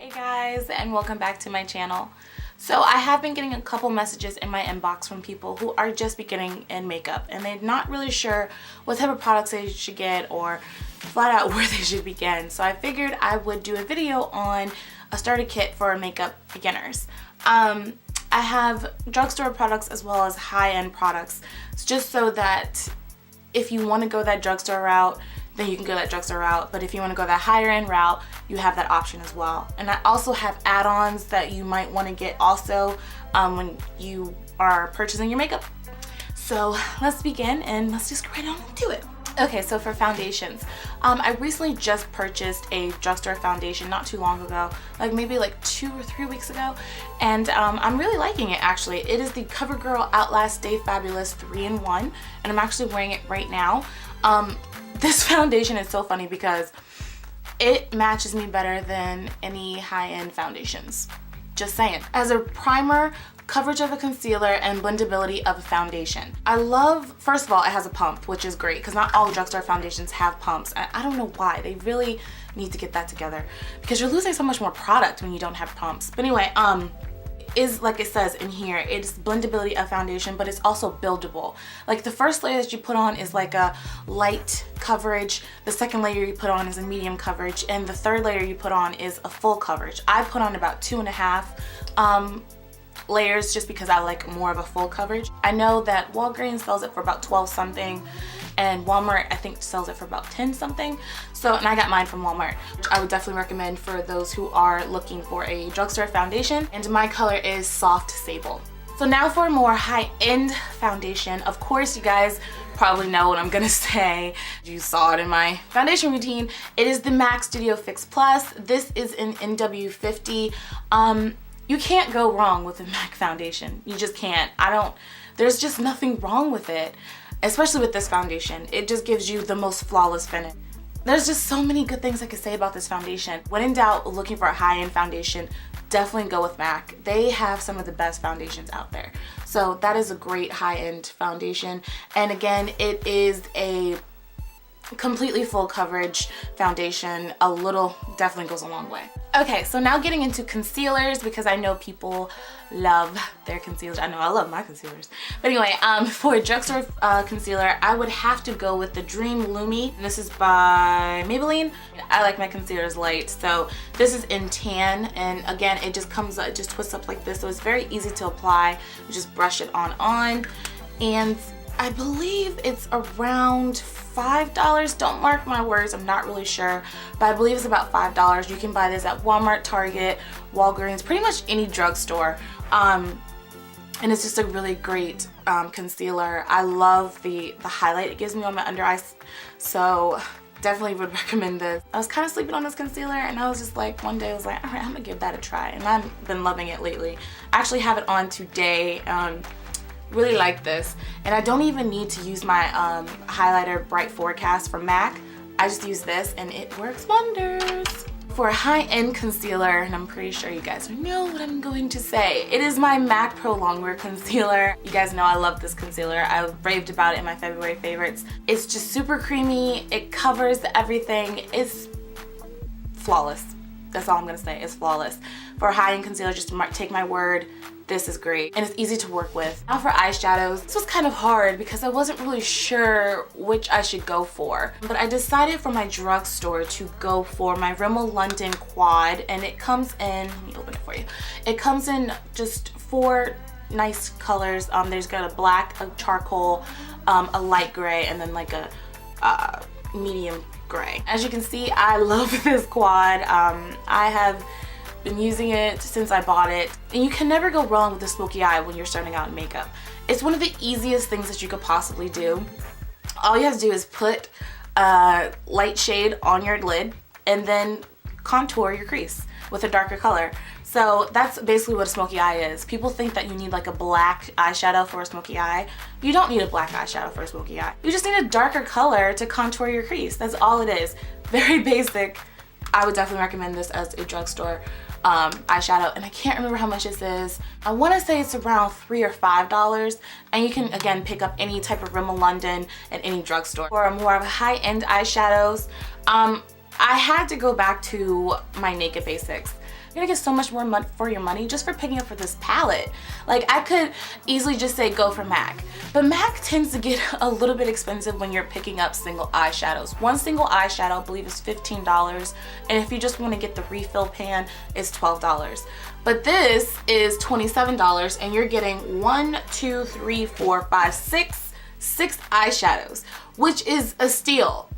Hey guys, and welcome back to my channel. So I have been getting a couple messages in my inbox from people who are just beginning in makeup and they're not really sure what type of products they should get or flat out where they should begin. So I figured I would do a video on a starter kit for makeup beginners. I have drugstore products as well as high-end products. It's just so that if you want to go that drugstore route, then you can go that drugstore route. But if you want to go that higher end route, you have that option as well. And I also have add-ons that you might want to get also when you are purchasing your makeup. So let's begin and let's just get right on to it. Okay, so for foundations, I recently just purchased a drugstore foundation not too long ago, maybe 2 or 3 weeks ago, and I'm really liking it actually. It is the CoverGirl Outlast Stay Fabulous 3-in-1, and I'm actually wearing it right now. This foundation is so funny because it matches me better than any high-end foundations. Just saying. As a primer, coverage of a concealer, and blendability of a foundation. I love, first of all, it has a pump, which is great because not all drugstore foundations have pumps. I don't know why. They really need to get that together because you're losing so much more product when you don't have pumps. But anyway, is like it says in here, it's blendability of foundation, but it's also buildable. Like the first layer that you put on is like a light coverage, the second layer you put on is a medium coverage, and the third layer you put on is a full coverage. I put on about 2.5 layers just because I like more of a full coverage. I know that Walgreens sells it for about 12 something and Walmart I think sells it for about 10 something. So, and I got mine from Walmart, which I would definitely recommend for those who are looking for a drugstore foundation. And my color is Soft Sable. So now for a more high-end foundation. Of course, you guys probably know what I'm gonna say. You saw it in my foundation routine. It is the MAC Studio Fix Plus. This is in NW50. You can't go wrong with a MAC foundation. You just can't. There's just nothing wrong with it, especially with this foundation. It just gives you the most flawless finish. There's just so many good things I could say about this foundation. When in doubt, looking for a high-end foundation, definitely go with MAC. They have some of the best foundations out there. So that is a great high-end foundation. And again, it is a completely full coverage foundation. A little definitely goes a long way. Okay, so now getting into concealers because I know people love their concealers. I know I love my concealers. But anyway, for a drugstore concealer, I would have to go with the Dream Lumi. This is by Maybelline. I like my concealers light, so this is in tan, and again, it just comes, it just twists up like this, so it's very easy to apply. You just brush it on, and I believe it's around $5. Don't mark my words, I'm not really sure, but I believe it's about $5. You can buy this at Walmart, Target, Walgreens, pretty much any drugstore. And it's just a really great concealer. I love the highlight it gives me on my under eyes, so definitely would recommend this. I was kind of sleeping on this concealer and I was just like, one day I was like, all right, I'm gonna give that a try, and I've been loving it lately. I actually have it on today. Really like this, and I don't even need to use my highlighter Bright Forecast from MAC. I just use this and it works wonders. For a high-end concealer, and I'm pretty sure you guys know what I'm going to say, it is my MAC Pro Longwear Concealer. You guys know I love this concealer. I raved about it in my February favorites. It's just super creamy, it covers everything, it's flawless. That's all I'm gonna say, it's flawless. For a high-end concealer, just take my word, this is great, and it's easy to work with. Now for eyeshadows, this was kind of hard because I wasn't really sure which I should go for, but I decided for my drugstore to go for my Rimmel London Quad, and it comes in, let me open it for you. It comes in just 4 nice colors. There's got a black, a charcoal, a light gray, and then like a medium gray. As you can see, I love this quad. I have been using it since I bought it, and you can never go wrong with a smoky eye when you're starting out in makeup. It's one of the easiest things that you could possibly do. All you have to do is put a light shade on your lid and then contour your crease with a darker color. So that's basically what a smoky eye is. People think that you need like a black eyeshadow for a smoky eye. You don't need a black eyeshadow for a smoky eye. You just need a darker color to contour your crease. That's all it is. Very basic. I would definitely recommend this as a drugstore eyeshadow, and I can't remember how much this is. I want to say it's around $3 or $5, and you can again pick up any type of Rimmel London at any drugstore. For more of high-end eyeshadows, I had to go back to my Naked Basics gonna get so much more money for your money just for picking up for this palette. Like, I could easily just say go for MAC, but MAC tends to get a little bit expensive when you're picking up single eyeshadows. One single eyeshadow, I believe, is $15, and if you just want to get the refill pan, it's $12. But this is $27, and you're getting 6 eyeshadows, which is a steal.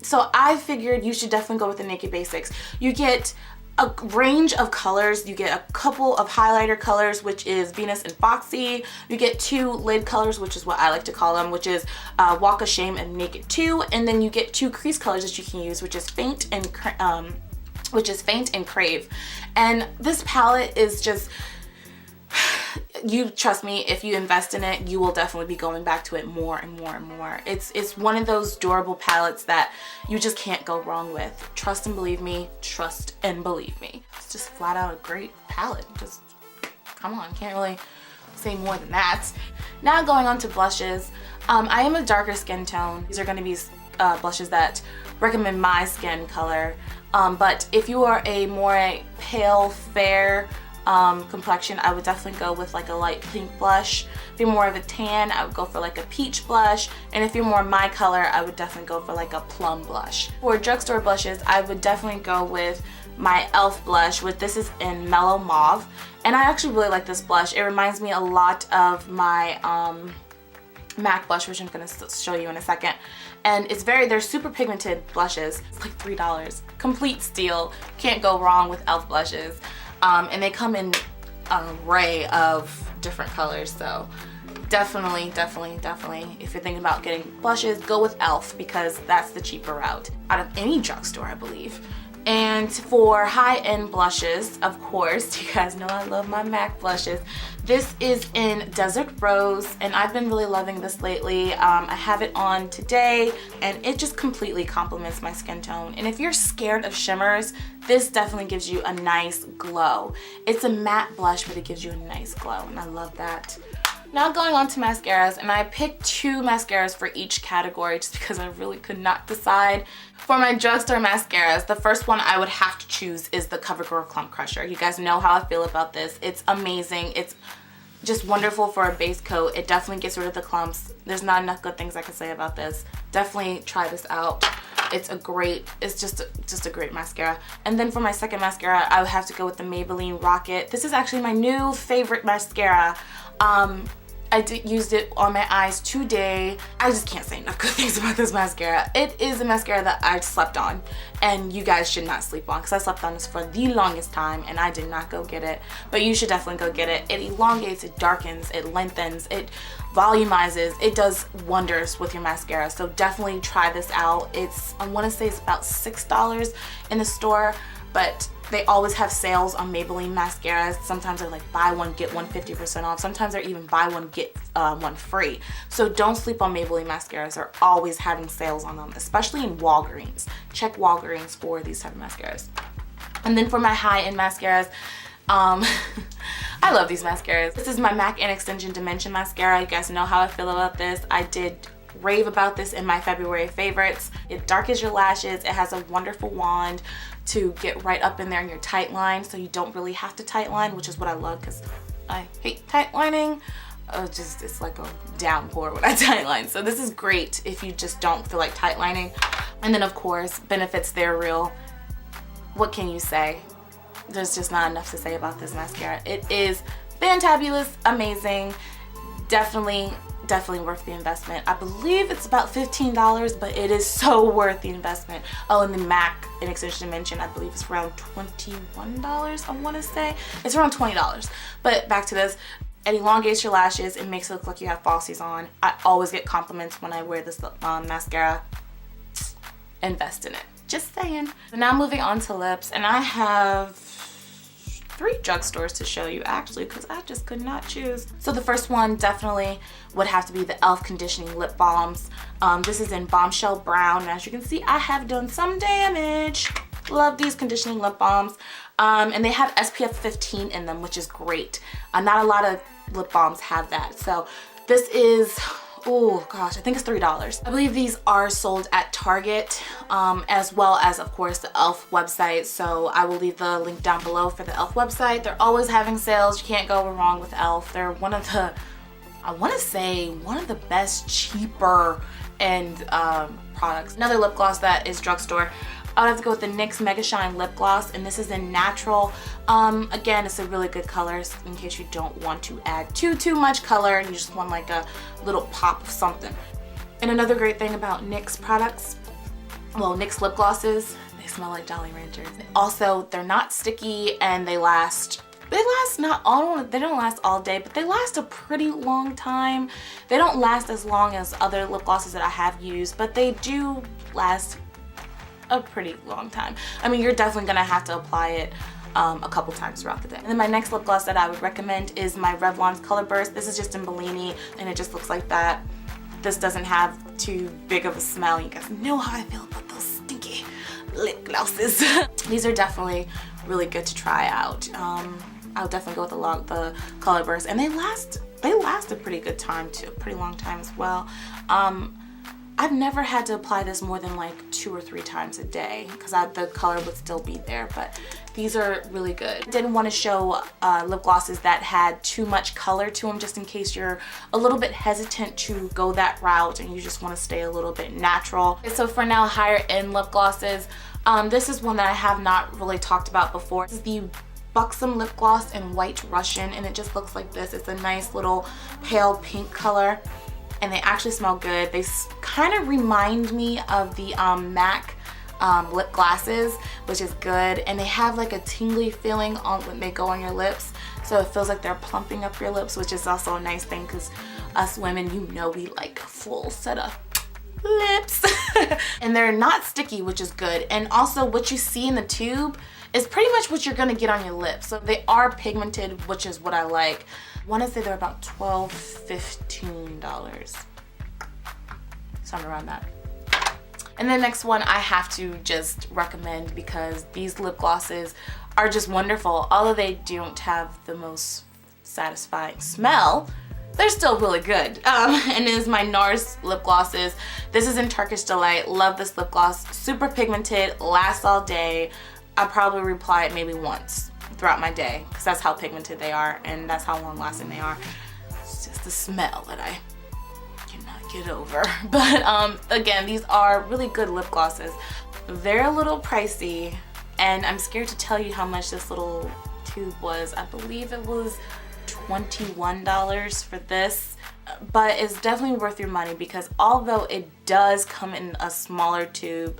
So I figured you should definitely go with the Naked Basics. You get a range of colors. You get a couple of highlighter colors, which is Venus and Foxy. You get 2 lid colors, which is what I like to call them, which is Walk of Shame and Naked 2. And then you get 2 crease colors that you can use, which is Faint and Crave. And this palette is just, you trust me, if you invest in it, you will definitely be going back to it more and more and more. It's one of those durable palettes that you just can't go wrong with. Trust and believe me. Trust and believe me. It's just flat out a great palette. Just come on, can't really say more than that. Now going on to blushes. I am a darker skin tone. These are going to be blushes that recommend my skin color. But if you are a more pale, fair complexion, I would definitely go with like a light pink blush. If you're more of a tan, I would go for like a peach blush. And if you're more my color, I would definitely go for like a plum blush. For drugstore blushes, I would definitely go with my e.l.f. blush, this is in Mellow Mauve. And I actually really like this blush. It reminds me a lot of my MAC blush, which I'm going to show you in a second. And they're super pigmented blushes. It's like $3. Complete steal. Can't go wrong with e.l.f. blushes. And they come in an array of different colors, so definitely, if you're thinking about getting blushes, go with e.l.f. because that's the cheaper route out of any drugstore, I believe. And for high-end blushes, of course, you guys know I love my MAC blushes. This is in Desert Rose, and I've been really loving this lately. I have it on today, and it just completely complements my skin tone. And if you're scared of shimmers, this definitely gives you a nice glow. It's a matte blush, but it gives you a nice glow, and I love that. Now going on to mascaras, and I picked 2 mascaras for each category just because I really could not decide. For my drugstore mascaras, the first one I would have to choose is the CoverGirl Clump Crusher. You guys know how I feel about this. It's amazing. It's just wonderful for a base coat. It definitely gets rid of the clumps. There's not enough good things I can say about this. Definitely try this out. It's just a great mascara. And then for my second mascara, I would have to go with the Maybelline Rocket. This is actually my new favorite mascara. I used it on my eyes today. I just can't say enough good things about this mascara. It is a mascara that I slept on, and you guys should not sleep on because I slept on this for the longest time and I did not go get it. But you should definitely go get it. It elongates, it darkens, it lengthens, it volumizes. It does wonders with your mascara. So definitely try this out. I want to say it's about $6 in the store, but they always have sales on Maybelline mascaras. Sometimes they're like buy one, get one 50% off. Sometimes they're even buy one, get one free. So don't sleep on Maybelline mascaras. They're always having sales on them, especially in Walgreens. Check Walgreens for these type of mascaras. And then for my high-end mascaras, I love these mascaras. This is my MAC in Extension Dimension mascara. You guys know how I feel about this. I did rave about this in my February favorites. It darkens your lashes. It has a wonderful wand to get right up in there in your tight line, so you don't really have to tight line, which is what I love because I hate tight lining. It's like a downpour when I tight line. So this is great if you just don't feel like tight lining. And then of course, benefits they're real. What can you say? There's just not enough to say about this mascara. It is fantabulous, amazing, definitely worth the investment. I believe it's about $15, but it is so worth the investment. Oh, and the MAC in Extension Dimension, I believe it's around $21, I want to say. It's around $20. But back to this, it elongates your lashes. It makes it look like you have falsies on. I always get compliments when I wear this mascara. Invest in it. Just saying. So now moving on to lips, and I have 3 drugstores to show you actually because I just could not choose. So the first one definitely would have to be the e.l.f. Conditioning Lip Balms. This is in Bombshell Brown, and as you can see, I have done some damage. Love these conditioning lip balms. And they have SPF 15 in them, which is great. Not a lot of lip balms have that. So this is oh gosh, I think it's $3. I believe these are sold at Target, as well as of course the e.l.f. website. So I will leave the link down below for the e.l.f. website. They're always having sales. You can't go wrong with e.l.f. They're one of the, I want to say, one of the best cheaper and products. Another lip gloss that is drugstore, I would have to go with the NYX Mega Shine Lip Gloss, and this is in Natural. Again, it's a really good color in case you don't want to add too much color and you just want like a little pop of something. And another great thing about NYX products, well, NYX lip glosses, they smell like Jolly Ranchers. Also, they're not sticky and they last not all, they don't last all day, but they last a pretty long time. They don't last as long as other lip glosses that I have used, but they do last a pretty long time. I mean, you're definitely gonna have to apply it a couple times throughout the day. And then my next lip gloss that I would recommend is my Revlon's Color Burst. This is just in Bellini and it just looks like that. This doesn't have too big of a smell. You guys know how I feel about those stinky lip glosses. These are definitely really good to try out. I'll definitely go with the Color Burst, and they last a pretty good time too, a pretty long time as well. I've never had to apply this more than like 2 or 3 times a day because the color would still be there, but these are really good. Didn't want to show lip glosses that had too much color to them, just in case you're a little bit hesitant to go that route and you just want to stay a little bit natural. So for now, higher end lip glosses, this is one that I have not really talked about before. This is the Buxom lip gloss in White Russian, and it just looks like this. It's a nice little pale pink color, and they actually smell good. They kind of remind me of the MAC lip glosses, which is good, and they have like a tingly feeling on when they go on your lips, so it feels like they're plumping up your lips, which is also a nice thing because us women, you know, we like a full set of lips. And they're not sticky, which is good, and also what you see in the tube is pretty much what you're gonna get on your lips. So they are pigmented, which is what I like. I want to say they're about $12, $15, something around that. And the next one I have to just recommend because these lip glosses are just wonderful. Although they don't have the most satisfying smell, they're still really good. And it is my NARS lip glosses. This is in Turkish Delight. Love this lip gloss. Super pigmented, lasts all day. I probably reapply it maybe once throughout my day because that's how pigmented they are and that's how long lasting they are. It's just the smell that I cannot get over. But again, these are really good lip glosses. They're a little pricey, and I'm scared to tell you how much this little tube was. I believe it was $21 for this, but it's definitely worth your money because although it does come in a smaller tube,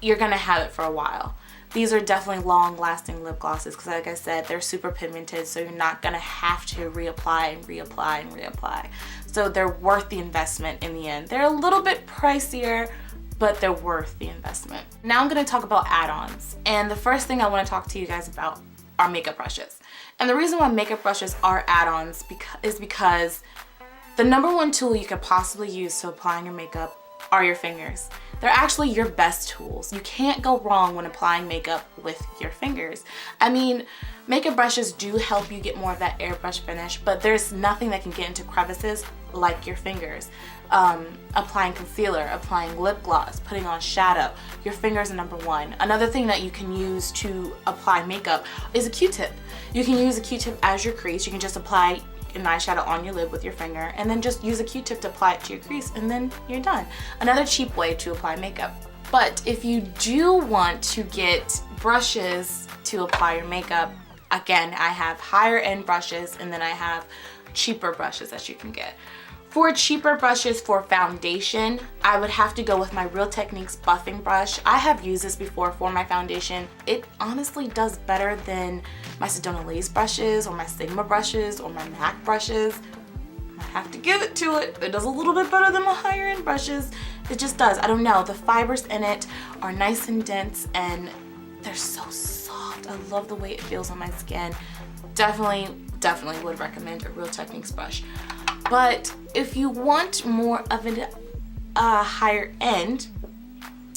you're gonna have it for a while. These are definitely long-lasting lip glosses because, like I said, they're super pigmented, so you're not gonna have to reapply and reapply and reapply. So they're worth the investment in the end. They're a little bit pricier, but they're worth the investment. Now I'm gonna talk about add-ons, and the first thing I want to talk to you guys about are makeup brushes. And the reason why makeup brushes are add-ons is because the #1 tool you could possibly use to applying your makeup are your fingers. They're actually your best tools. You can't go wrong when applying makeup with your fingers. I mean, makeup brushes do help you get more of that airbrush finish, but there's nothing that can get into crevices like your fingers. Applying concealer, applying lip gloss, putting on shadow, your fingers are #1. Another thing that you can use to apply makeup is a Q-tip. You can use a Q-tip as your crease. You can just apply an eyeshadow on your lid with your finger and then just use a Q-tip to apply it to your crease, and then you're done. Another cheap way to apply makeup. But if you do want to get brushes to apply your makeup, again, I have higher end brushes and then I have cheaper brushes that you can get. For cheaper brushes for foundation, I would have to go with my Real Techniques buffing brush. I have used this before for my foundation. It honestly does better than my Sedona Lace brushes or my Sigma brushes or my MAC brushes. I have to give it to it. It does a little bit better than my higher end brushes. It just does. I don't know. The fibers in it are nice and dense and they're so soft. I love the way it feels on my skin. Definitely would recommend a Real Techniques brush. But if you want more of a higher end,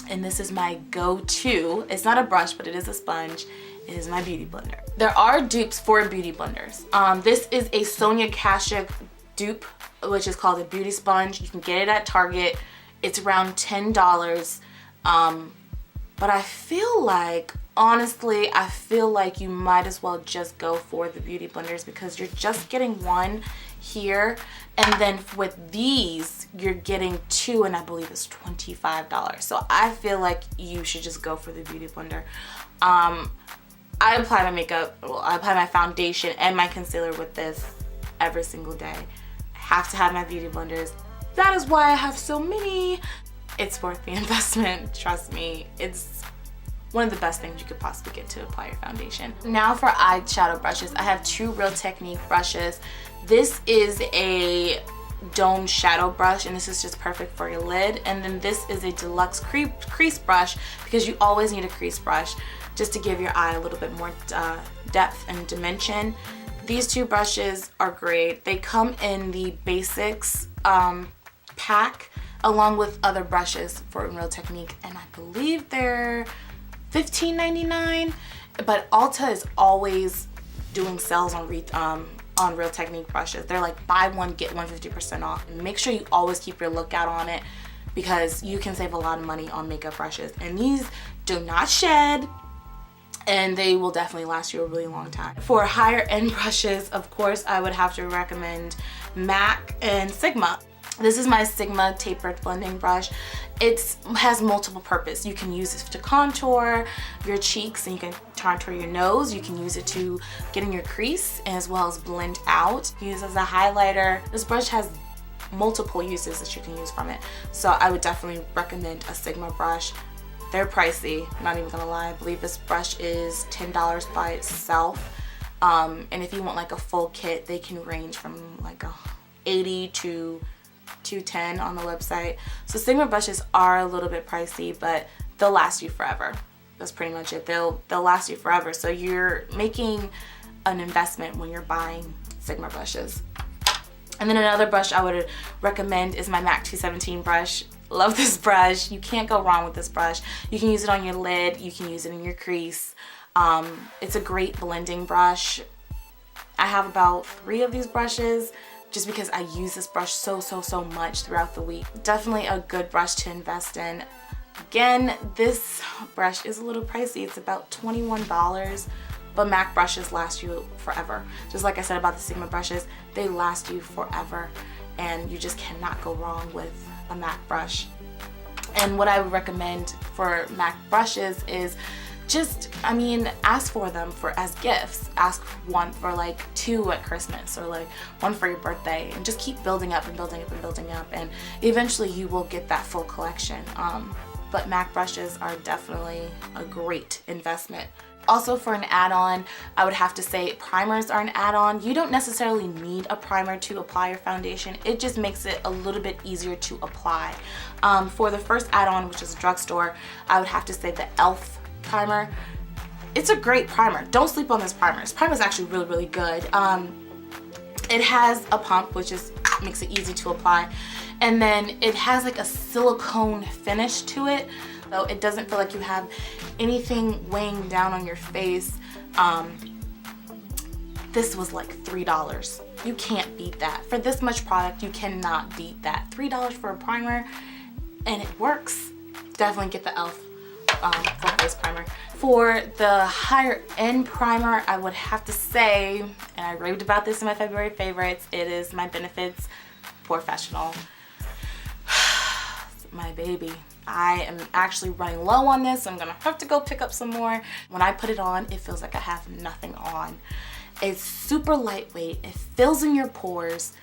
and this is my go-to, it's not a brush, but it is a sponge, it is my beauty blender. There are dupes for beauty blenders. This is a Sonia Kashuk dupe, which is called a beauty sponge. You can get it at Target. It's around $10. But I feel like, honestly, I feel like you might as well just go for the beauty blenders, because you're just getting one here, and then with these you're getting two, and I believe it's $25. So I feel like you should just go for the beauty blender. I apply my makeup, well, I apply my foundation and my concealer with this every single day. I have to have my beauty blenders. That is why I have so many. It's worth the investment, trust me. It's one of the best things you could possibly get to apply your foundation. Now for eyeshadow brushes, I have two Real Technique brushes. This is a domed shadow brush, and this is just perfect for your lid. And then this is a deluxe crease brush, because you always need a crease brush just to give your eye a little bit more depth and dimension. These two brushes are great. They come in the basics pack along with other brushes for Real Technique, and I believe they're $15.99. But Ulta is always doing sales on Real Technique brushes. They're like buy one get one 50% off. And make sure you always keep your lookout on it, because you can save a lot of money on makeup brushes, and these do not shed, and they will definitely last you a really long time. For higher end brushes, of course, I would have to recommend MAC and Sigma. This is my Sigma tapered blending brush. It has multiple purpose. You can use it to contour your cheeks, and you can contour your nose. You can use it to get in your crease as well as blend out. Use as a highlighter. This brush has multiple uses that you can use from it. So I would definitely recommend a Sigma brush. They're pricey, I'm not even gonna lie. I believe this brush is $10 by itself. And if you want like a full kit, they can range from like $80 to $210 on the website. So Sigma brushes are a little bit pricey, but they'll last you forever. That's pretty much it. They'll last you forever. So you're making an investment when you're buying Sigma brushes. And then another brush I would recommend is my MAC 217 brush. Love this brush. You can't go wrong with this brush. You can use it on your lid. You can use it in your crease. It's a great blending brush. I have about 3 of these brushes just because I use this brush so much throughout the week. Definitely a good brush to invest in. Again, this brush is a little pricey. It's about $21, but MAC brushes last you forever. Just like I said about the Sigma brushes, they last you forever, and you just cannot go wrong with a MAC brush. And what I would recommend for MAC brushes is just, I mean, ask for them as gifts. Ask one for like 2 at Christmas, or like 1 for your birthday, and just keep building up and building up and building up, and eventually you will get that full collection. But MAC brushes are definitely a great investment. Also, for an add-on, I would have to say primers are an add-on. You don't necessarily need a primer to apply your foundation. It just makes it a little bit easier to apply. For the first add-on, which is a drugstore, I would have to say the e.l.f. primer. It's a great primer. Don't sleep on this primer. This primer is actually really good. It has a pump, which makes it easy to apply, and then it has like a silicone finish to it, so it doesn't feel like you have anything weighing down on your face. This was like $3. You can't beat that. For this much product, you cannot beat that. $3 for a primer, and it works. Definitely get the e.l.f. Full face primer. For the higher end primer, I would have to say, and I raved about this in my February favorites, it is my Benefits Professional. My baby. I am actually running low on this, so I'm gonna have to go pick up some more. When I put it on, it feels like I have nothing on. It's super lightweight. It fills in your pores.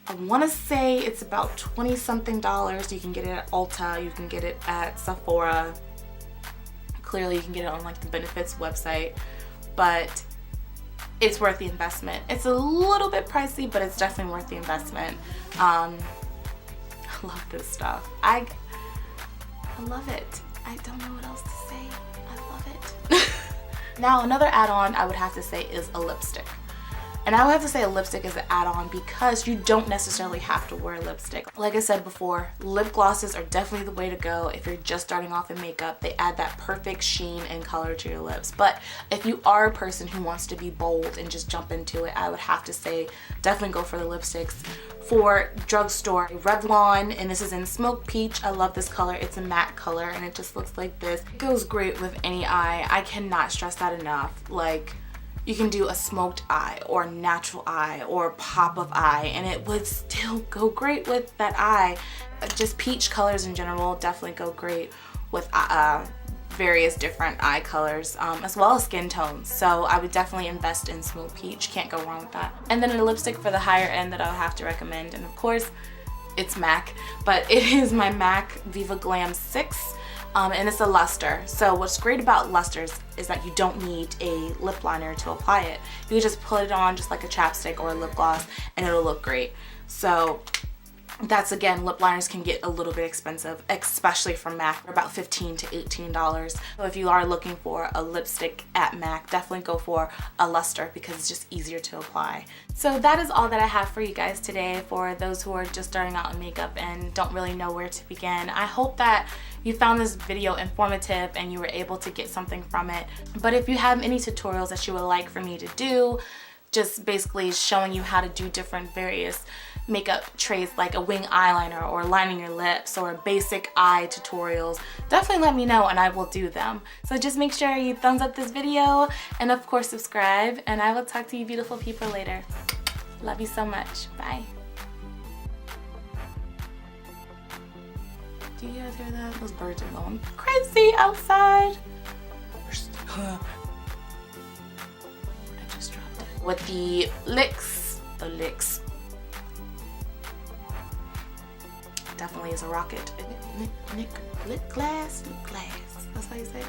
I want to say it's about $20-something. You can get it at Ulta. You can get it at Sephora. Clearly, you can get it on like the Benefits website, but it's worth the investment. It's a little bit pricey, but it's definitely worth the investment. I love this stuff. I love it. I don't know what else to say. I love it. Now, another add-on I would have to say is a lipstick. And I would have to say a lipstick is an add-on because you don't necessarily have to wear lipstick. Like I said before, lip glosses are definitely the way to go if you're just starting off in makeup. They add that perfect sheen and color to your lips. But if you are a person who wants to be bold and just jump into it, I would have to say definitely go for the lipsticks. For drugstore, Revlon, and this is in Smoke Peach. I love this color. It's a matte color and it just looks like this. It goes great with any eye. I cannot stress that enough. Like, you can do a smoked eye or natural eye or pop of eye and it would still go great with that eye. Just peach colors in general definitely go great with various different eye colors, as well as skin tones. So I would definitely invest in Smoke Peach. Can't go wrong with that. And then a lipstick for the higher end that I'll have to recommend, and of course it's MAC, but it is my MAC Viva Glam 6. And it's a luster. So what's great about lusters is that you don't need a lip liner to apply it. You can just put it on just like a chapstick or a lip gloss and it'll look great. So that's, again, lip liners can get a little bit expensive, especially from MAC. They're about $15 to $18. So if you are looking for a lipstick at MAC, definitely go for a luster because it's just easier to apply. So that is all that I have for you guys today for those who are just starting out in makeup and don't really know where to begin. I hope that you found this video informative and you were able to get something from it. But if you have any tutorials that you would like for me to do, just basically showing you how to do different various makeup traits like a wing eyeliner or lining your lips or basic eye tutorials, definitely let me know and I will do them. So just make sure you thumbs up this video and of course subscribe, and I will talk to you beautiful people later. Love you so much. Bye. Do you guys hear that? Those birds are going crazy outside. I just dropped it. With the licks. Definitely is a rocket. Lip glass. That's how you say it.